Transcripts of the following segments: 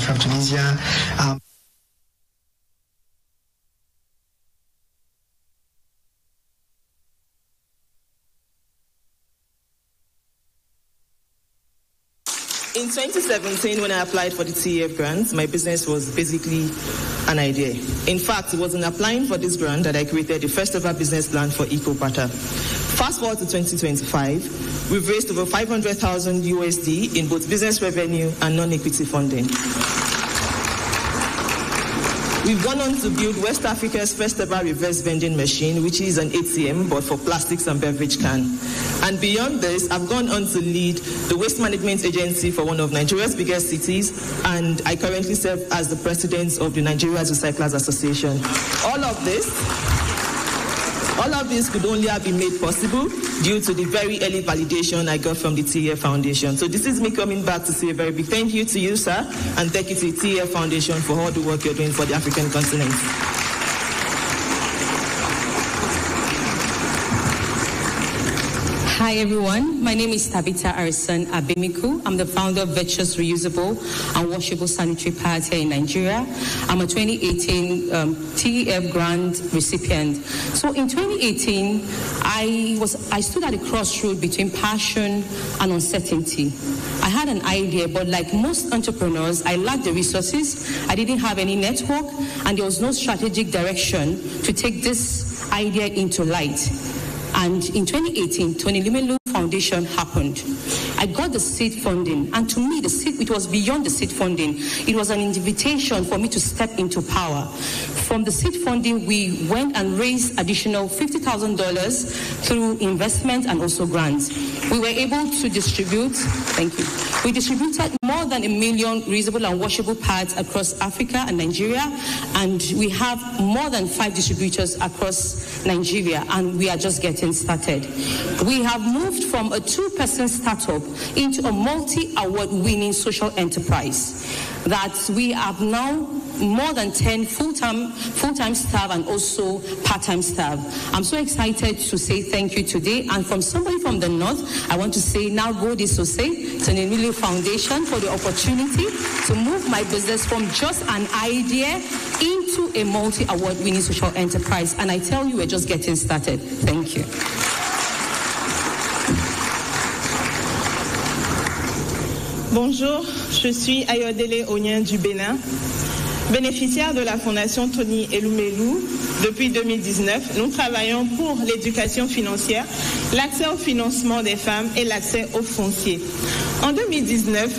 from Tunisia. In 2017, when I applied for the TEF grant, my business was basically an idea. In fact, it was in applying for this grant that I created the first ever business plan for EcoPata. Fast forward to 2025, we've raised over 500,000 USD in both business revenue and non-equity funding. We've gone on to build West Africa's first ever reverse vending machine, which is an ATM, but for plastics and beverage can. And beyond this, I've gone on to lead the waste management agency for one of Nigeria's biggest cities, and I currently serve as the president of the Nigeria's Recyclers Association. All of this could only have been made possible due to the very early validation I got from the TEF Foundation. So this is me coming back to say a very big thank you to you, sir, and thank you to the TEF Foundation for all the work you're doing for the African continent. Hi everyone, my name is Tabitha Arison Abemiku. I'm the founder of Virtuous Reusable and Washable Sanitary Pads here in Nigeria. I'm a 2018 TEF grant recipient. So in 2018, I stood at a crossroad between passion and uncertainty. I had an idea, but like most entrepreneurs, I lacked the resources, I didn't have any network, and there was no strategic direction to take this idea into light. And in 2018, Tony Elumelu Foundation happened. I got the seed funding, and to me, it was beyond the seed funding. It was an invitation for me to step into power. From the seed funding, we went and raised additional $50,000 through investment and also grants. We were able to distribute, we distributed more than 1 million reusable and washable pads across Africa and Nigeria, and we have more than 5 distributors across Nigeria, and we are just getting started. We have moved from a 2-person startup into a multi-award winning social enterprise that we have now more than 10 full-time staff and also part-time staff. I'm so excited to say thank you today. And from somebody from the north, I want to say now go this to say to the Elumelu Foundation for the opportunity to move my business from just an idea into a multi-award winning social enterprise. And I tell you, we're just getting started. Thank you. Bonjour, je suis Ayodele Onyen du Bénin, bénéficiaire de la Fondation Tony Elumelu. Depuis 2019, nous travaillons pour l'éducation financière, l'accès au financement des femmes et l'accès au foncier. En 2019,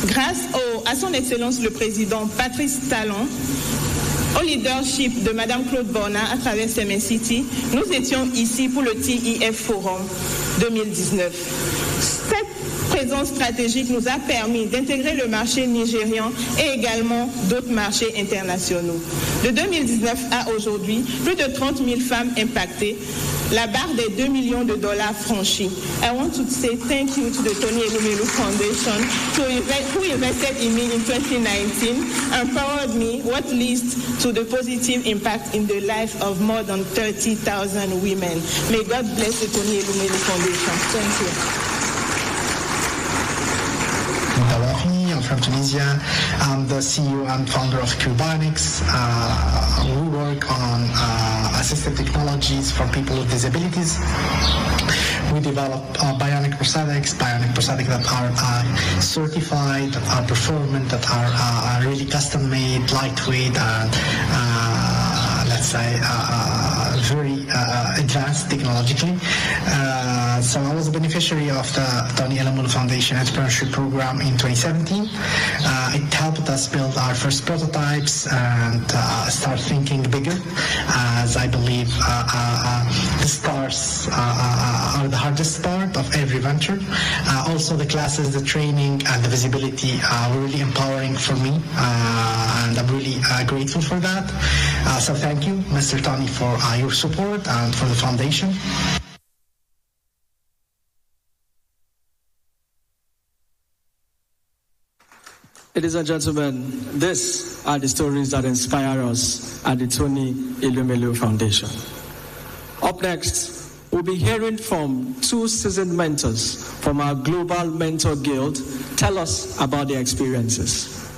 grâce à son Excellence le Président Patrice Talon, au leadership de Madame Claude Borna à travers CMS City, nous étions ici pour le TEF Forum 2019. Cette présence stratégique nous a permis d'intégrer le marché nigérian et également d'autres marchés internationaux. De 2019 à aujourd'hui, plus de 30 000 femmes impactées, la barre des $2 millions franchie. I want to say thank you to the Tony Elumelu Foundation who invested in me in 2019 and empowered me, what leads to the positive impact in the life of more than 30,000 women. May God bless the Tony Elumelu Foundation. Thank you. I'm from Tunisia. I'm the CEO and founder of Cubonics. We work on assistive technologies for people with disabilities. We develop bionic prosthetics that are certified, that are performant, that are really custom-made, lightweight, and let's say very advanced technologically. So I was a beneficiary of the Tony Elumelu Foundation Entrepreneurship Program in 2017. It helped us build our first prototypes and start thinking bigger, as I believe the stars are the hardest part of every venture. Also the classes, the training, and the visibility were really empowering for me, and I'm really grateful for that. So thank you, Mr. Tony, for your support and for the foundation. Ladies and gentlemen, these are the stories that inspire us at the Tony Elumelu Foundation. Up next, we'll be hearing from 2 seasoned mentors from our Global Mentor Guild tell us about their experiences.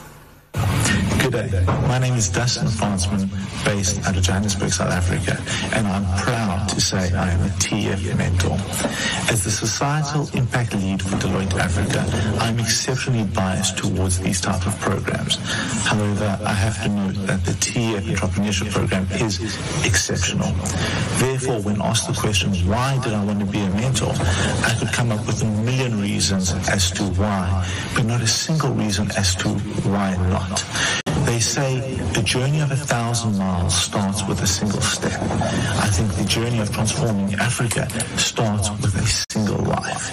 Good day. My name is Dustin Fransman, based out of Johannesburg, South Africa, and I'm proud to say I am a TF mentor. As the Societal Impact Lead for Deloitte Africa, I'm exceptionally biased towards these type of programs. However, I have to note that the TF Entrepreneurship Program is exceptional. Therefore, when asked the question, why did I want to be a mentor, I could come up with a million reasons as to why, but not a single reason as to why not. They say the journey of 1,000 miles starts with a single step. I think the journey of transforming Africa starts with a single life.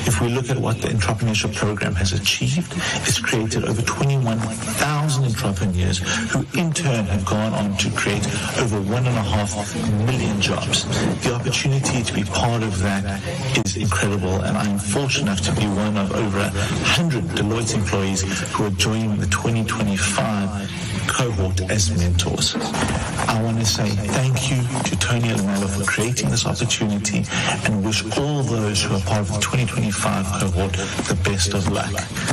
If we look at what the entrepreneurship program has achieved, it's created over 21,000 entrepreneurs who in turn have gone on to create over 1.5 million jobs. The opportunity to be part of that is incredible, and I'm fortunate enough to be one of over 100 Deloitte employees who are joining the 2025 cohort as mentors. I want to say thank you to Tony Elumelu for creating this opportunity and wish all those who are part of the 2025 cohort the best of luck.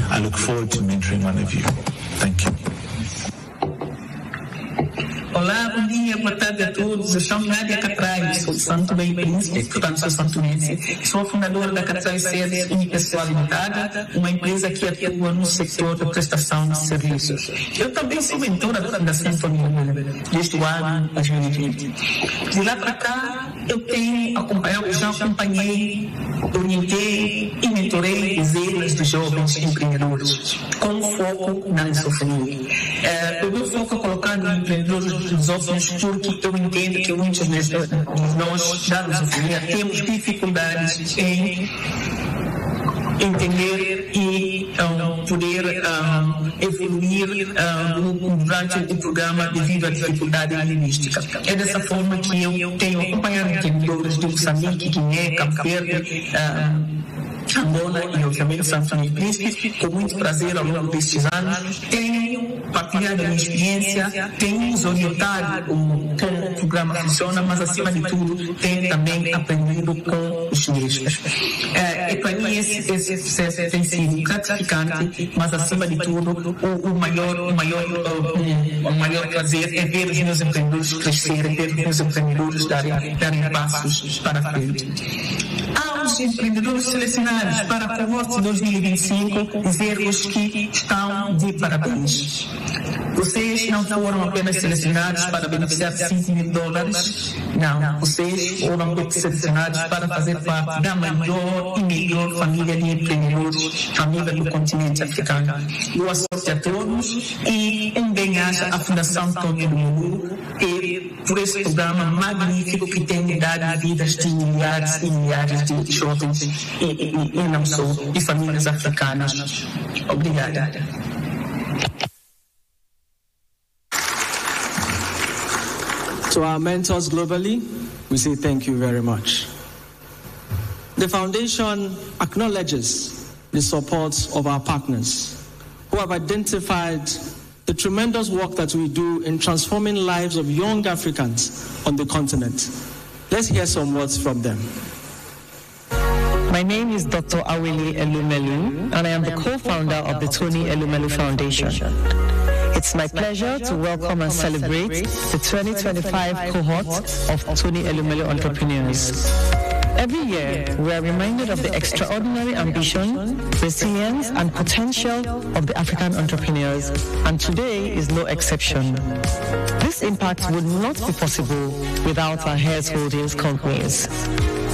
I look forward to mentoring one of you. Thank you. Olá, bom dia, boa tarde a todos. Eu chamo Nádia Catrais, sou de Santo Meio Príncipe, portanto sou santonense. Sou fundadora da Catrais Sedes Unipessoal Limitada, uma empresa que atua no setor da prestação de serviços. Eu também sou mentora da Fundação Tony Elumelu, desde o ano 2020. De lá para cá, eu já acompanhei, orientei e mentorei dezenas de jovens empreendedores, com foco na lusofonia. O meu foco é colocar no empreendedores lusófonos porque eu entendo que muitos de nós da lusofonia temos dificuldades em entender e poder evoluir durante o programa devido à dificuldade linguística. É dessa forma que eu tenho acompanhado empreendedores de Moçambique, Guiné, Cabo Verde, Angola e obviamente Santo Meio Príncipe, com muito prazer ao longo destes anos. Tenho partilhado a minha experiência, tenho nos orientado como o programa funciona, mas acima de tudo tenho também aprendido com os mesmos. E para mim esse processo tem sido gratificante, mas acima de tudo o maior prazer é ver os meus empreendedores crescerem, ver os meus empreendedores darem passos para frente. Aos empreendedores selecionados para a cohorte 2025, dizer-vos que estão de parabéns. Vocês não foram apenas selecionados para beneficiar de $5.000, não. Vocês foram selecionados para fazer parte da maior e melhor família de empreendedores a nível do continente africano. Boa sorte a todos e bem-aja à Fundação Tony Elumelu por esse programa magnífico que tem dado vidas de milhares e milhares de jovens e não só, e famílias africanas. Obrigada. To our mentors globally, we say thank you very much. The Foundation acknowledges the support of our partners who have identified the tremendous work that we do in transforming lives of young Africans on the continent. Let's hear some words from them. My name is Dr. Tony Elumelu, and I am the co-founder of the Tony Elumelu Foundation. It's my pleasure to welcome and celebrate the 2025 cohort of Tony Elumelu entrepreneurs. Every year, we are reminded of the extraordinary ambition, resilience, and potential of the African entrepreneurs, and today is no exception. This impact would not be possible without our Heirs Holdings companies.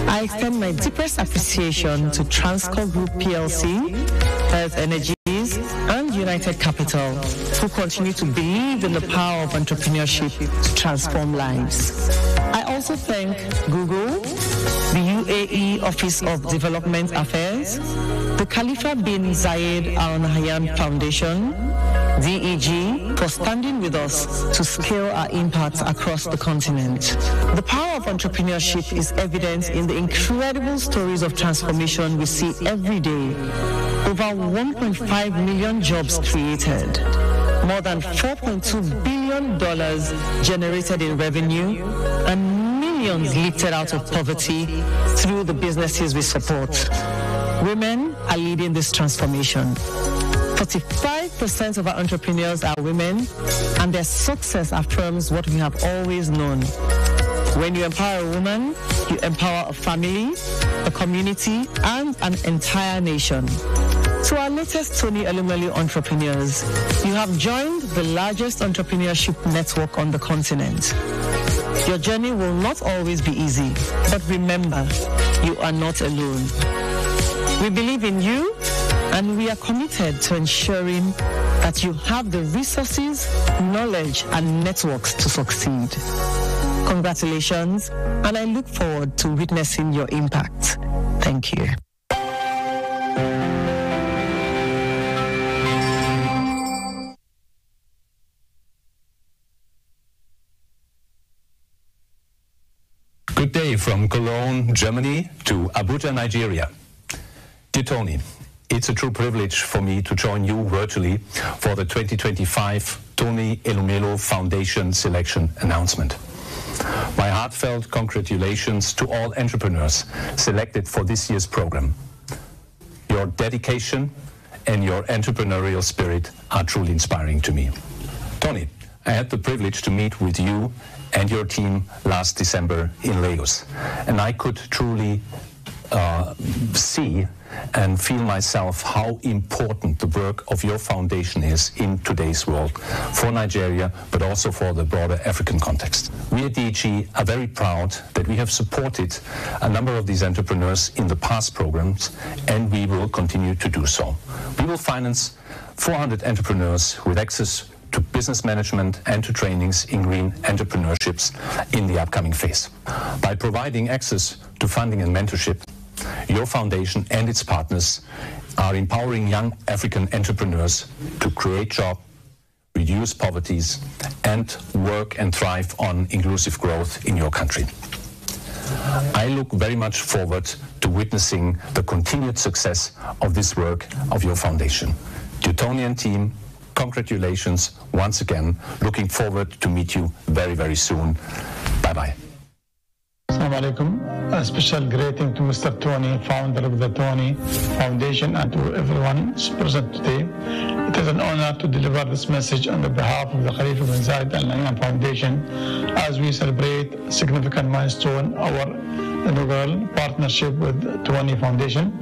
I extend my deepest appreciation to Transcorp Group PLC, Earth Energies, and United Capital, who continue to believe in the power of entrepreneurship to transform lives. I also thank Google, the UAE Office of Development Affairs, the Khalifa bin Zayed Al Nahyan Foundation, DEG, for standing with us to scale our impact across the continent. The power of entrepreneurship is evident in the incredible stories of transformation we see every day. Over 1.5 million jobs created, more than $4.2 billion generated in revenue, and millions lifted out of poverty through the businesses we support. Women are leading this transformation. 45% of our entrepreneurs are women, and their success affirms what we have always known. When you empower a woman, you empower a family, a community, and an entire nation. To our latest Tony Elumelu entrepreneurs, you have joined the largest entrepreneurship network on the continent. Your journey will not always be easy, but remember, you are not alone. We believe in you, and we are committed to ensuring that you have the resources, knowledge, and networks to succeed. Congratulations, and I look forward to witnessing your impact. Thank you. Good day from Cologne, Germany to Abuja, Nigeria. Dear Tony, it's a true privilege for me to join you virtually for the 2025 Tony Elumelu Foundation selection announcement. My heartfelt congratulations to all entrepreneurs selected for this year's program. Your dedication and your entrepreneurial spirit are truly inspiring to me. Tony, I had the privilege to meet with you and your team last December in Lagos, and I could truly see and feel myself how important the work of your foundation is in today's world for Nigeria, but also for the broader African context. We at DEG are very proud that we have supported a number of these entrepreneurs in the past programs, and we will continue to do so. We will finance 400 entrepreneurs with access to business management and to trainings in green entrepreneurships in the upcoming phase. By providing access to funding and mentorship, your foundation and its partners are empowering young African entrepreneurs to create jobs, reduce poverty, and work and thrive on inclusive growth in your country. I look very much forward to witnessing the continued success of this work of your foundation. To Tony and team, congratulations once again. Looking forward to meet you very, very soon. Bye-bye. Assalamu alaikum. A special greeting to Mr. Tony, founder of the Tony Foundation, and to everyone present today. It is an honor to deliver this message on behalf of the Khalifa bin Zayed Al Nahyan Foundation as we celebrate a significant milestone, our inaugural partnership with Tony Foundation.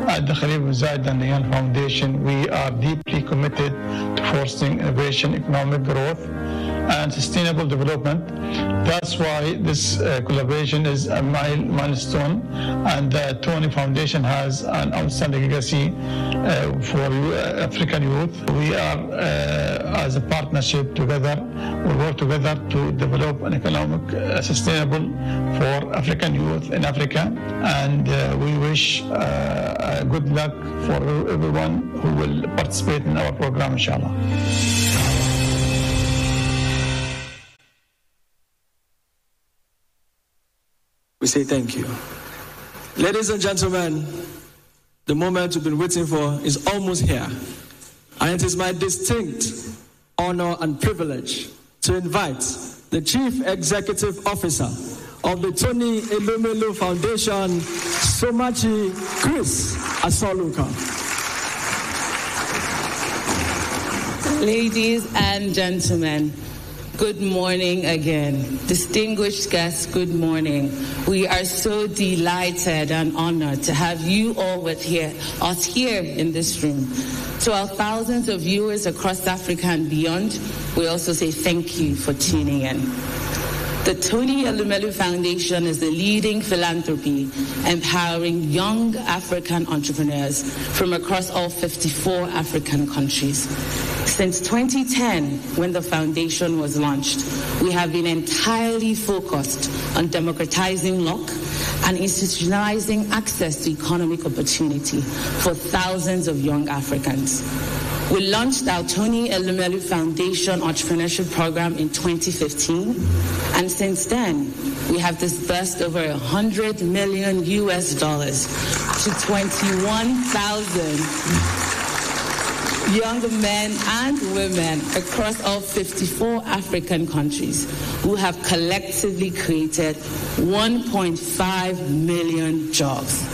At the Khalifa bin Zayed Al Nahyan Foundation, we are deeply committed to fostering innovation, economic growth, and sustainable development. That's why this collaboration is a milestone, and the Tony Foundation has an outstanding legacy for African youth. We are, as a partnership together, we work together to develop an economic sustainable for African youth in Africa, and we wish good luck for everyone who will participate in our program, inshallah. We say thank you. Ladies and gentlemen, the moment you've been waiting for is almost here. And it is my distinct honor and privilege to invite the Chief Executive Officer of the Tony Elumelu Foundation, Somachi Chris Asoluka. Ladies and gentlemen, good morning again. Distinguished guests, good morning. We are so delighted and honored to have you all with us here in this room. To our thousands of viewers across Africa and beyond, we also say thank you for tuning in. The Tony Elumelu Foundation is the leading philanthropy empowering young African entrepreneurs from across all 54 African countries. Since 2010, when the foundation was launched, we have been entirely focused on democratizing luck and institutionalizing access to economic opportunity for thousands of young Africans. We launched our Tony Elumelu Foundation Entrepreneurship Program in 2015, and since then, we have disbursed over $100 million to 21,000 young men and women across all 54 African countries who have collectively created 1.5 million jobs.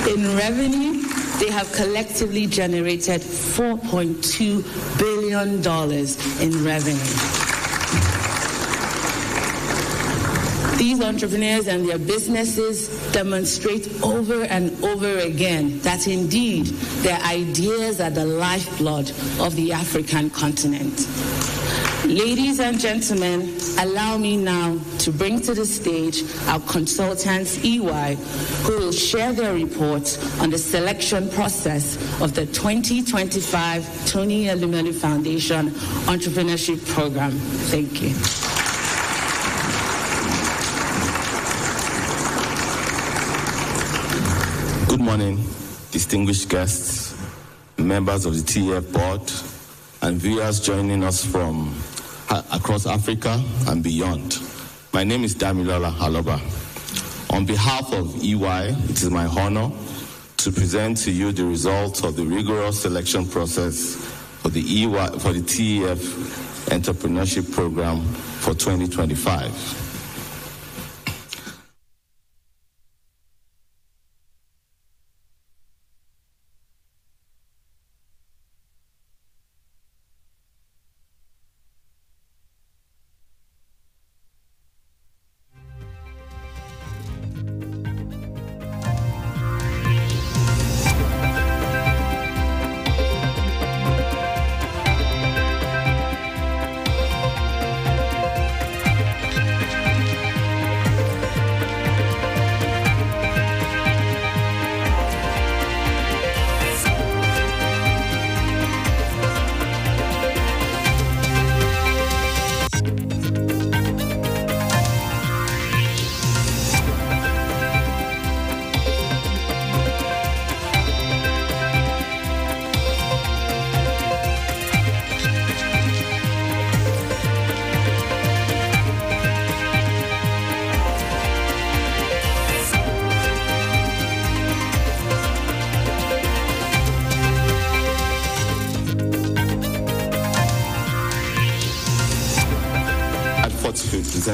In revenue, they have collectively generated $4.2 billion in revenue. These entrepreneurs and their businesses demonstrate over and over again that indeed their ideas are the lifeblood of the African continent. Ladies and gentlemen, allow me now to bring to the stage our consultants, EY, who will share their report on the selection process of the 2025 Tony Elumelu Foundation Entrepreneurship Program. Thank you. Good morning, distinguished guests, members of the TEF board, and viewers joining us from across Africa and beyond. My name is Damilola Aloba. On behalf of EY, it is my honor to present to you the results of the rigorous selection process for the TEF Entrepreneurship Program for 2025.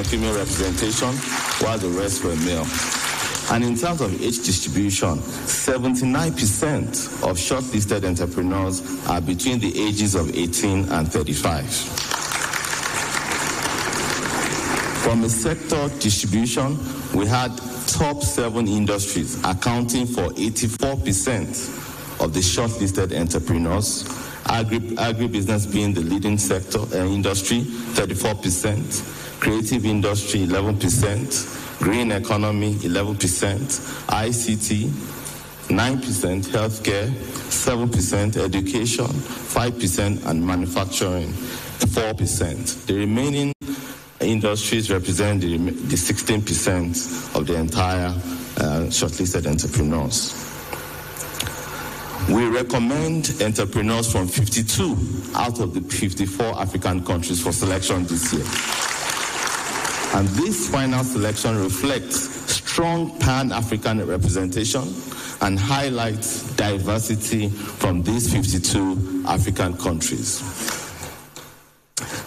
Female representation, while the rest were male. And in terms of age distribution, 79% of shortlisted entrepreneurs are between the ages of 18 and 35. From a sector distribution, we had top 7 industries accounting for 84% of the shortlisted entrepreneurs. Agribusiness being the leading sector industry, 34%. Creative industry, 11%, green economy, 11%, ICT, 9%, healthcare, 7%, education, 5%, and manufacturing, 4%. The remaining industries represent the 16% of the entire shortlisted entrepreneurs. We recommend entrepreneurs from 52 out of the 54 African countries for selection this year. And this final selection reflects strong Pan-African representation and highlights diversity from these 52 African countries.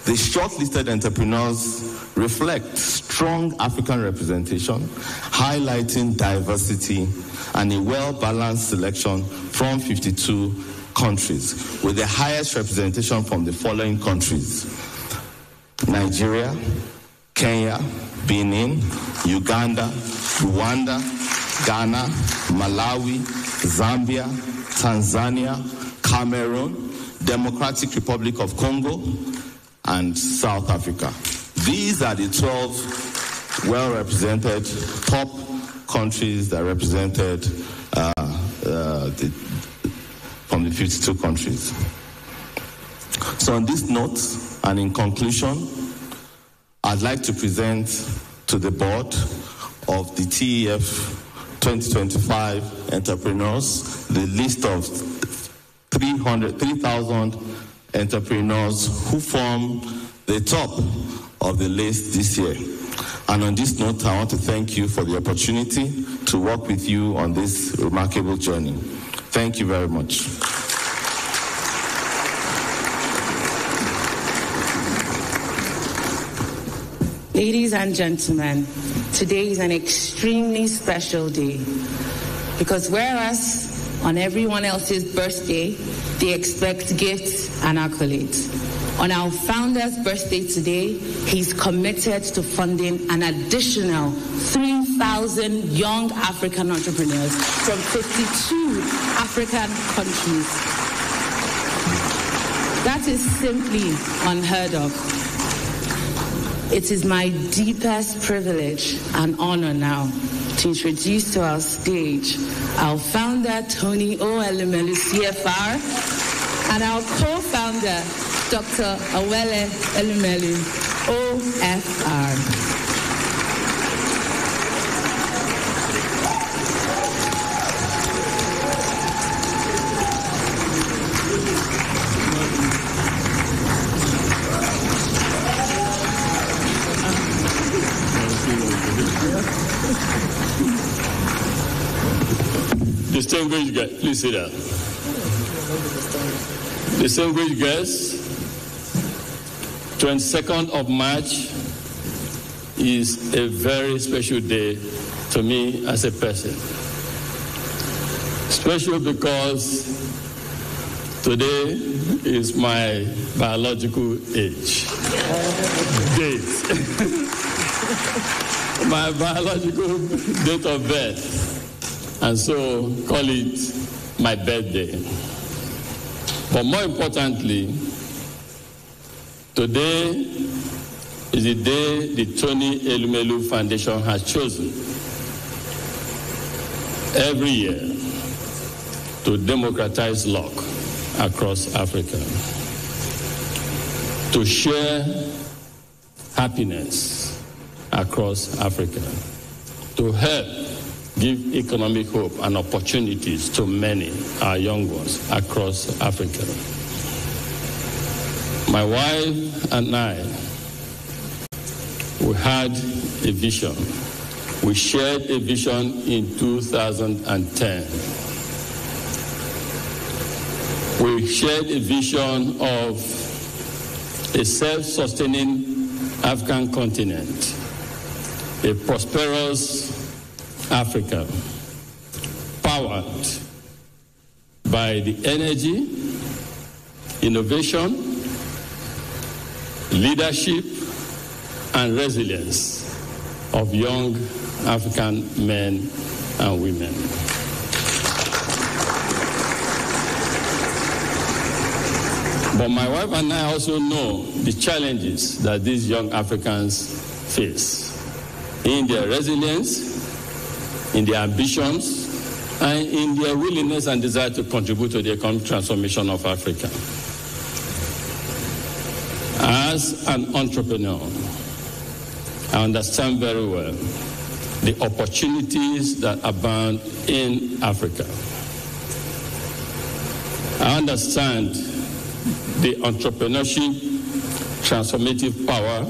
The shortlisted entrepreneurs reflect strong African representation, highlighting diversity and a well-balanced selection from 52 countries, with the highest representation from the following countries: Nigeria, Kenya, Benin, Uganda, Rwanda, Ghana, Malawi, Zambia, Tanzania, Cameroon, Democratic Republic of Congo, and South Africa. These are the 12 well-represented top countries that represented from the 52 countries. So on this note, and in conclusion, I'd like to present to the board of the TEF 2025 entrepreneurs the list of 3,000 entrepreneurs who form the top of the list this year. And on this note, I want to thank you for the opportunity to work with you on this remarkable journey. Thank you very much. Ladies and gentlemen, today is an extremely special day. Because whereas on everyone else's birthday, they expect gifts and accolades, on our founder's birthday today, he's committed to funding an additional 3,000 young African entrepreneurs from 52 African countries. That is simply unheard of. It is my deepest privilege and honor now to introduce to our stage our founder, Tony Elumelu, CFR, and our co-founder, Dr. Awele Elumelu, OFR. Distinguished guests, please sit down. Distinguished guests, 22nd of March is a very special day to me as a person. Special because today is my biological age. Date. My biological date of birth. And so call it my birthday. But more importantly, today is the day the Tony Elumelu Foundation has chosen every year to democratize luck across Africa, to share happiness across Africa, to help give economic hope and opportunities to many, our young ones, across Africa. My wife and I, we had a vision. We shared a vision in 2010. We shared a vision of a self-sustaining African continent, a prosperous Africa, powered by the energy, innovation, leadership, and resilience of young African men and women. But my wife and I also know the challenges that these young Africans face in their resilience, in their ambitions, and in their willingness and desire to contribute to the economic transformation of Africa. As an entrepreneur, I understand very well the opportunities that abound in Africa. I understand the entrepreneurship, transformative power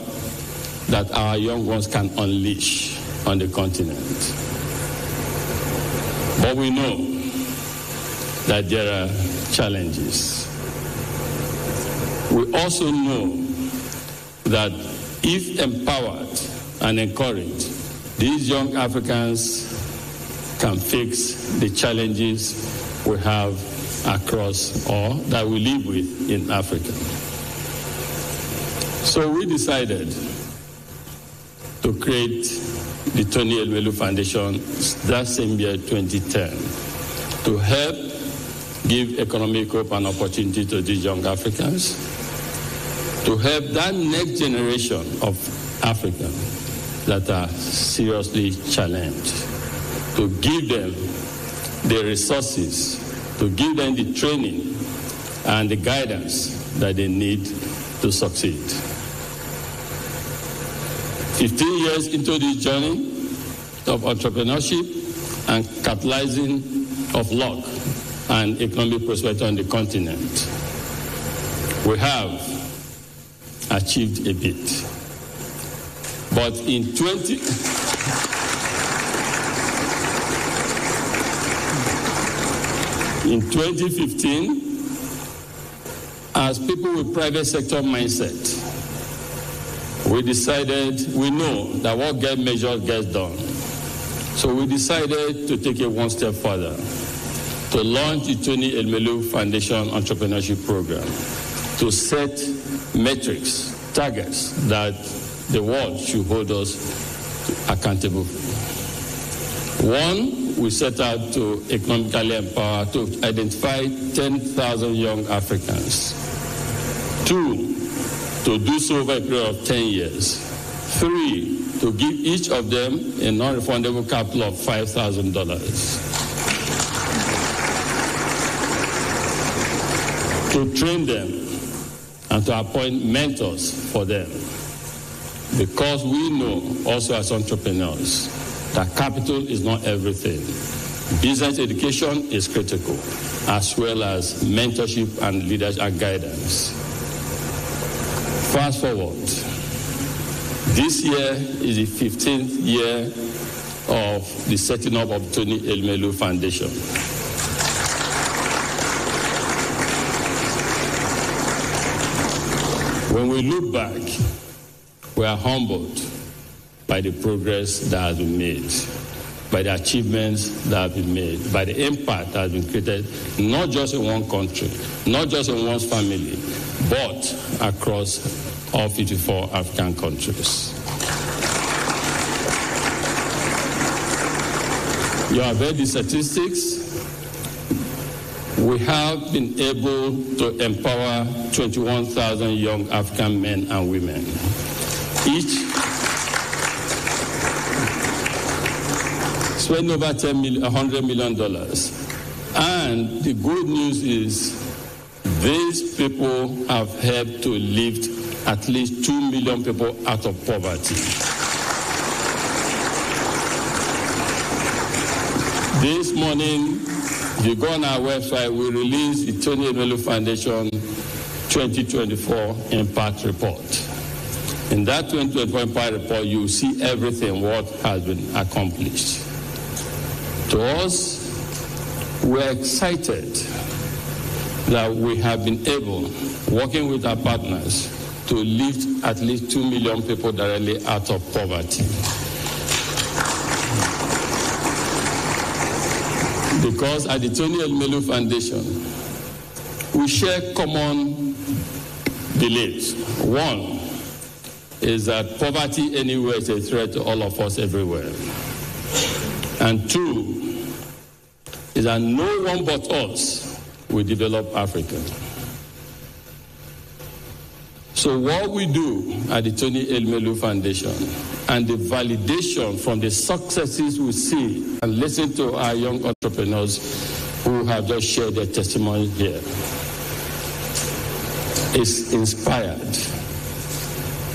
that our young ones can unleash on the continent. But we know that there are challenges. We also know that if empowered and encouraged, these young Africans can fix the challenges we have across or that we live with in Africa. So we decided to create the Tony Elumelu Foundation that same year, 2010, to help give economic hope and opportunity to these young Africans, to help that next generation of Africans that are seriously challenged, to give them the resources, to give them the training and the guidance that they need to succeed. 15 years into this journey of entrepreneurship and capitalizing of luck and economic prosperity on the continent, we have achieved a bit. But in 2015, as people with private sector mindset, we decided, we know that what gets measured gets done. So we decided to take it one step further, to launch the Tony Elumelu Foundation Entrepreneurship Program, to set metrics, targets that the world should hold us accountable for. One, we set out to economically empower, to identify 10,000 young Africans. Two, to do so over a period of 10 years. Three, to give each of them a non-refundable capital of $5,000. To train them and to appoint mentors for them. Because we know also as entrepreneurs that capital is not everything. Business education is critical, as well as mentorship and leadership and guidance. Fast forward. This year is the 15th year of the setting up of Tony Elumelu Foundation. When we look back, we are humbled by the progress that has been made, by the achievements that have been made, by the impact that has been created, not just in one country, not just in one's family, but across all 54 African countries. You have heard the statistics. We have been able to empower 21,000 young African men and women. Each spend over $100 million. And the good news is these people have helped to lift at least 2 million people out of poverty. This morning, if you go on our website, we released the Tony Elumelu Foundation 2024 Impact Report. In that 2024 Impact Report, you will see everything what has been accomplished. To us, we're excited that we have been able, working with our partners, to lift at least 2 million people directly out of poverty. Because at the Tony Elumelu Foundation, we share common beliefs. One is that poverty anywhere is a threat to all of us everywhere. And two is that no one but us will develop Africa. So what we do at the Tony Elumelu Foundation and the validation from the successes we see and listen to our young entrepreneurs who have just shared their testimony here is inspired,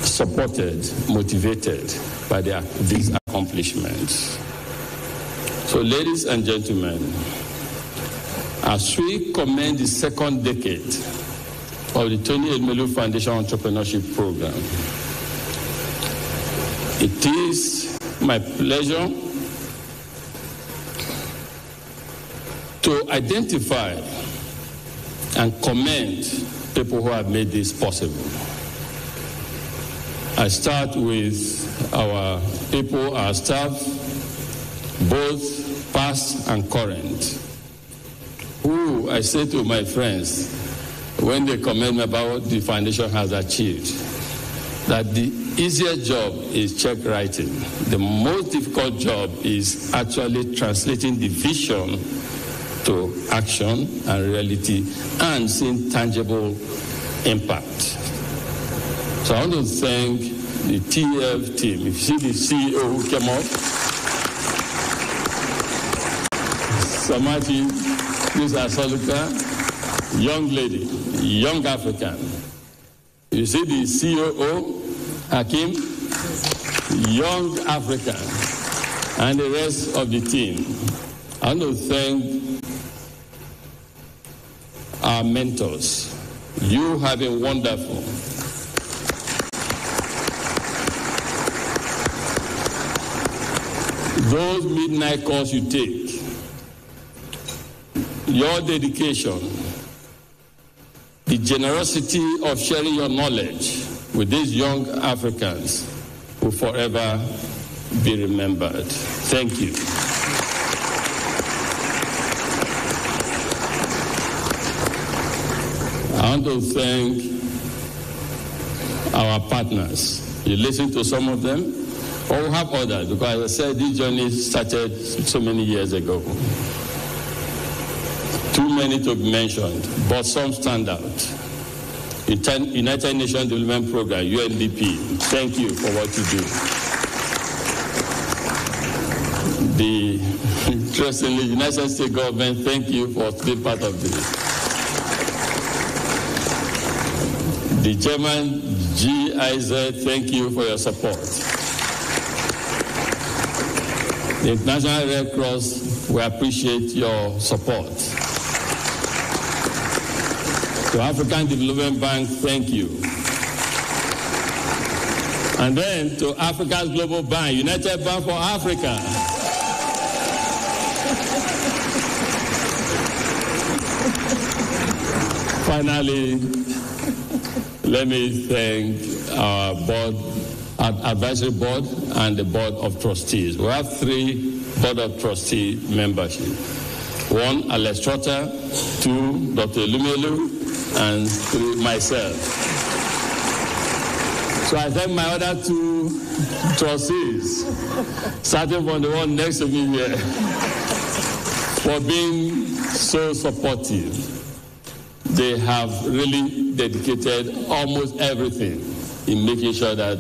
supported, motivated by these accomplishments. So ladies and gentlemen, as we commence the second decade of the Tony Elumelu Foundation Entrepreneurship Program, it is my pleasure to identify and commend people who have made this possible. I start with our people, our staff, both past and current, who I say to my friends when they comment about what the foundation has achieved, that the easiest job is check writing. The most difficult job is actually translating the vision to action and reality and seeing tangible impact. So I want to thank the TF team. If you see the CEO who came up, Samati, Ms. Asoluka, young lady, young African. You see the COO, Hakim, young African, and the rest of the team. I want to thank our mentors. You have been wonderful. Those midnight calls you take, your dedication, the generosity of sharing your knowledge with these young Africans will forever be remembered. Thank you. I want to thank our partners. You listen to some of them, or we have others, because as I said, this journey started so many years ago. Too many to be mentioned, but some stand out. United Nations Development Program, UNDP, thank you for what you do. Interestingly, United States government, thank you for being part of this. The German GIZ, thank you for your support. The International Red Cross, we appreciate your support. To African Development Bank, thank you. And then to Africa's Global Bank, United Bank for Africa. Finally, let me thank our advisory board and the board of trustees. We have 3 board of trustee membership. 1, Alex Trotter, 2, Dr. Elumelu, and 3, myself. So I thank my other 2 trustees, starting from the one next to me here, for being so supportive. They have really dedicated almost everything in making sure that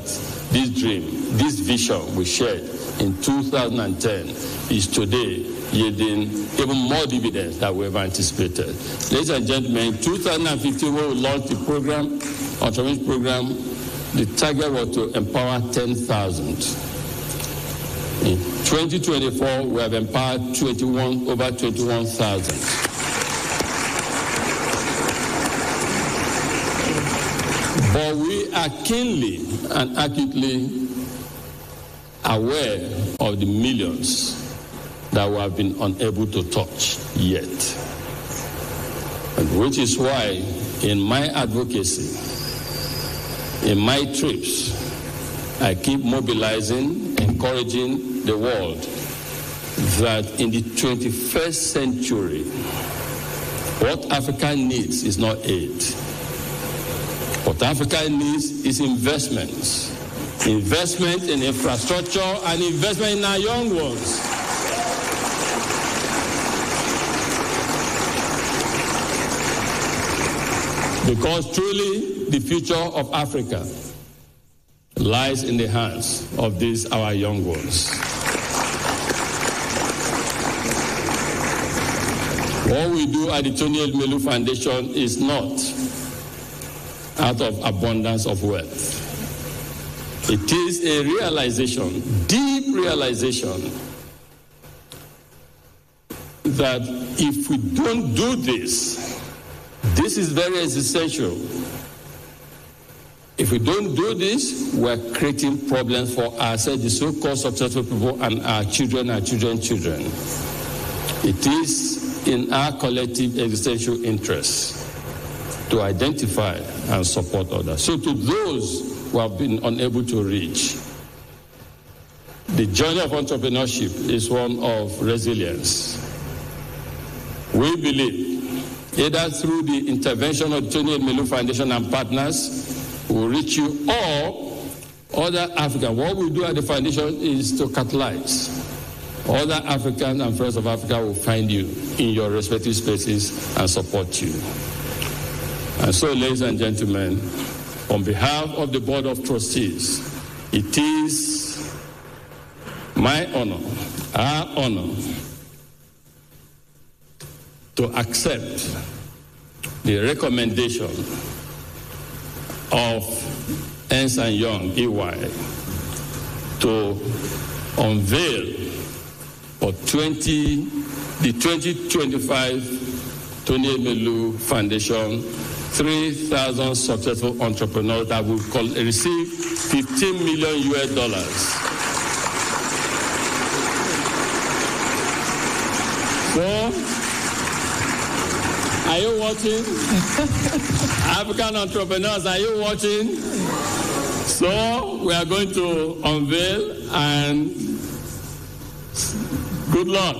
this dream, this vision we shared in 2010 is today yielding even more dividends than we ever anticipated. Ladies and gentlemen, in 2015, when we launched the program, entrepreneurship program, the target was to empower 10,000. In 2024, we have empowered over 21,000. But we are keenly and acutely aware of the millions that we have been unable to touch yet. And which is why in my advocacy, in my trips, I keep mobilizing, encouraging the world that in the 21st century, what Africa needs is not aid. What Africa needs is investments. Investment in infrastructure and investment in our young ones. Because truly the future of Africa lies in the hands of these our young ones. What we do at the Tony Elumelu Foundation is not out of abundance of wealth. It is a realization, deep realization, that if we don't do this, this is very essential. If we don't do this, we're creating problems for ourselves, the so-called successful people, and our children and children's children. It is in our collective existential interests to identify and support others. So to those who have been unable to reach, the journey of entrepreneurship is one of resilience. We believe, either through the intervention of the Tony Elumelu Foundation and partners, will reach you, or other Africans. What we do at the foundation is to catalyze. Other Africans and friends of Africa will find you in your respective spaces and support you. And so, ladies and gentlemen, on behalf of the Board of Trustees, it is my honor, our honor, to accept the recommendation of Ernst & Young, EY, to unveil for the 2025 Tony Elumelu Foundation 3,000 successful entrepreneurs that will receive $15 million. So, are you watching? African entrepreneurs, are you watching? So we are going to unveil, and good luck.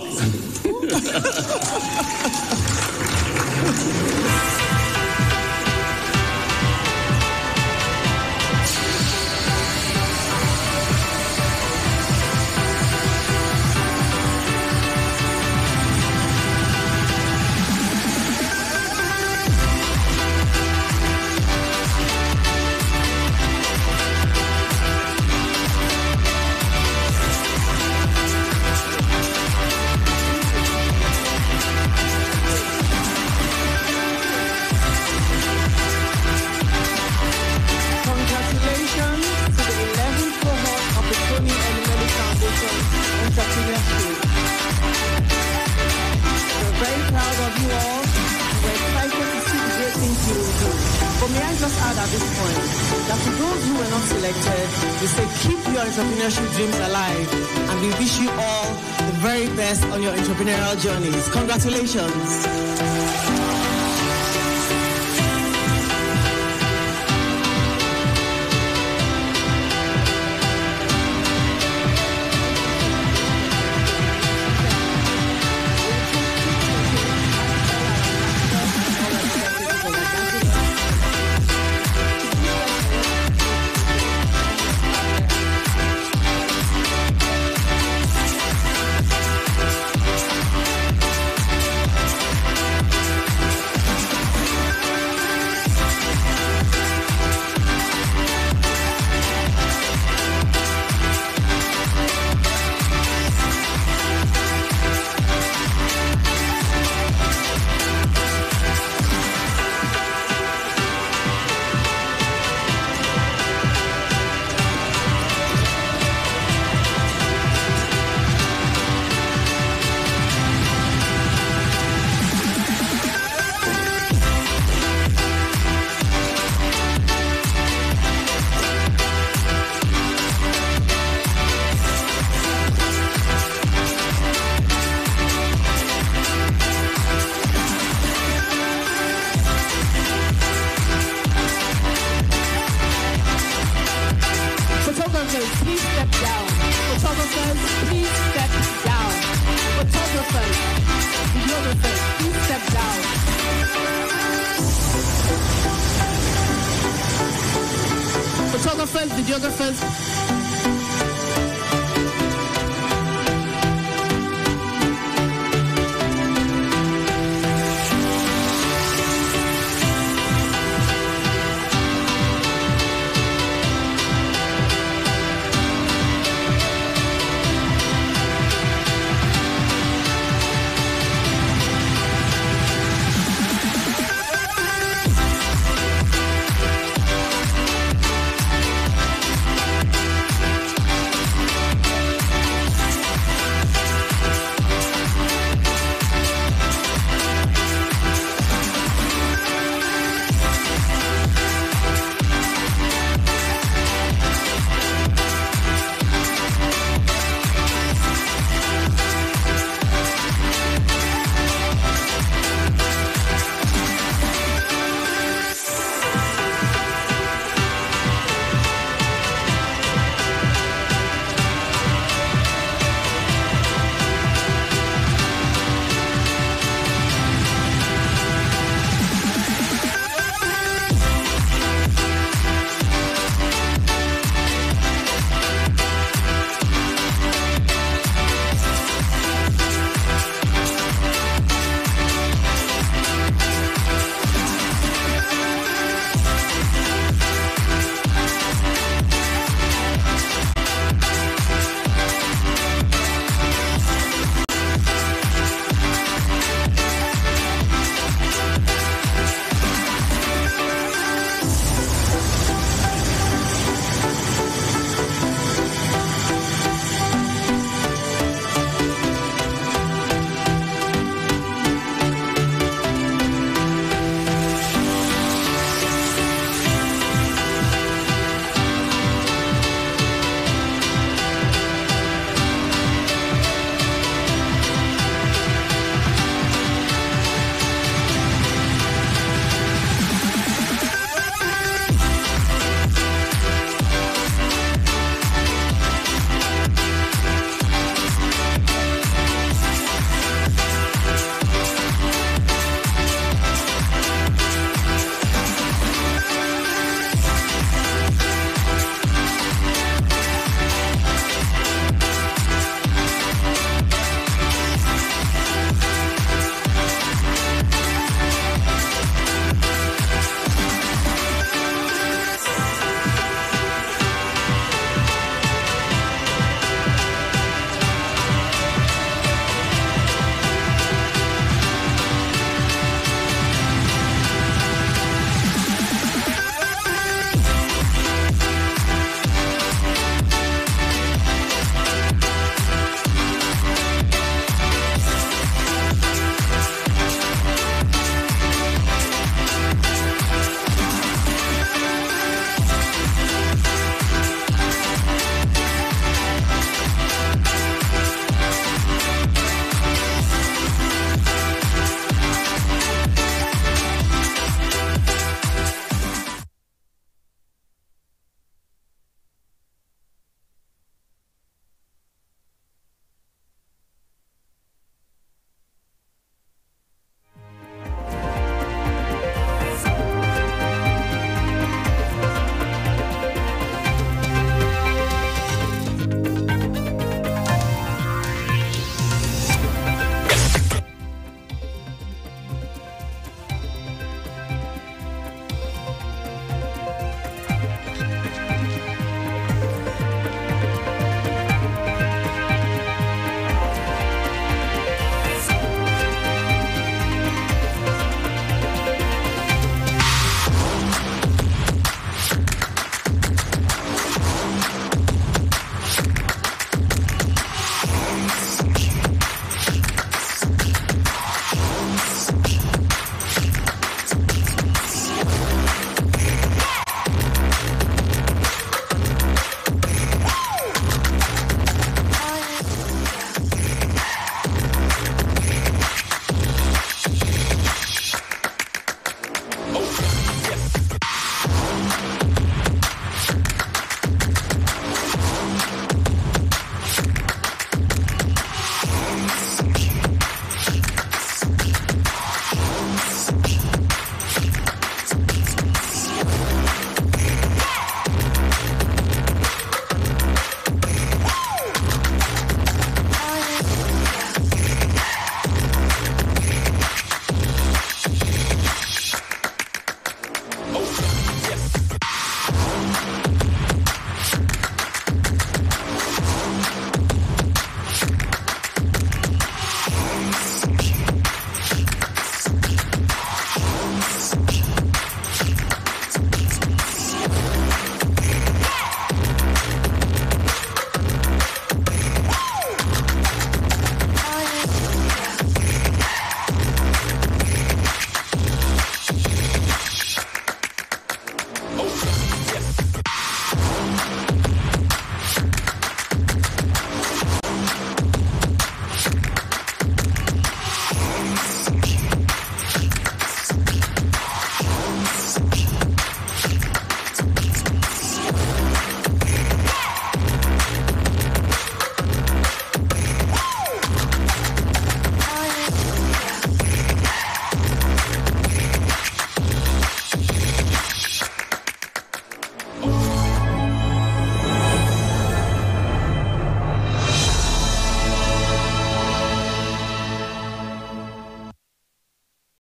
Entrepreneurship dreams alive, and we wish you all the very best on your entrepreneurial journeys. Congratulations. Videographers,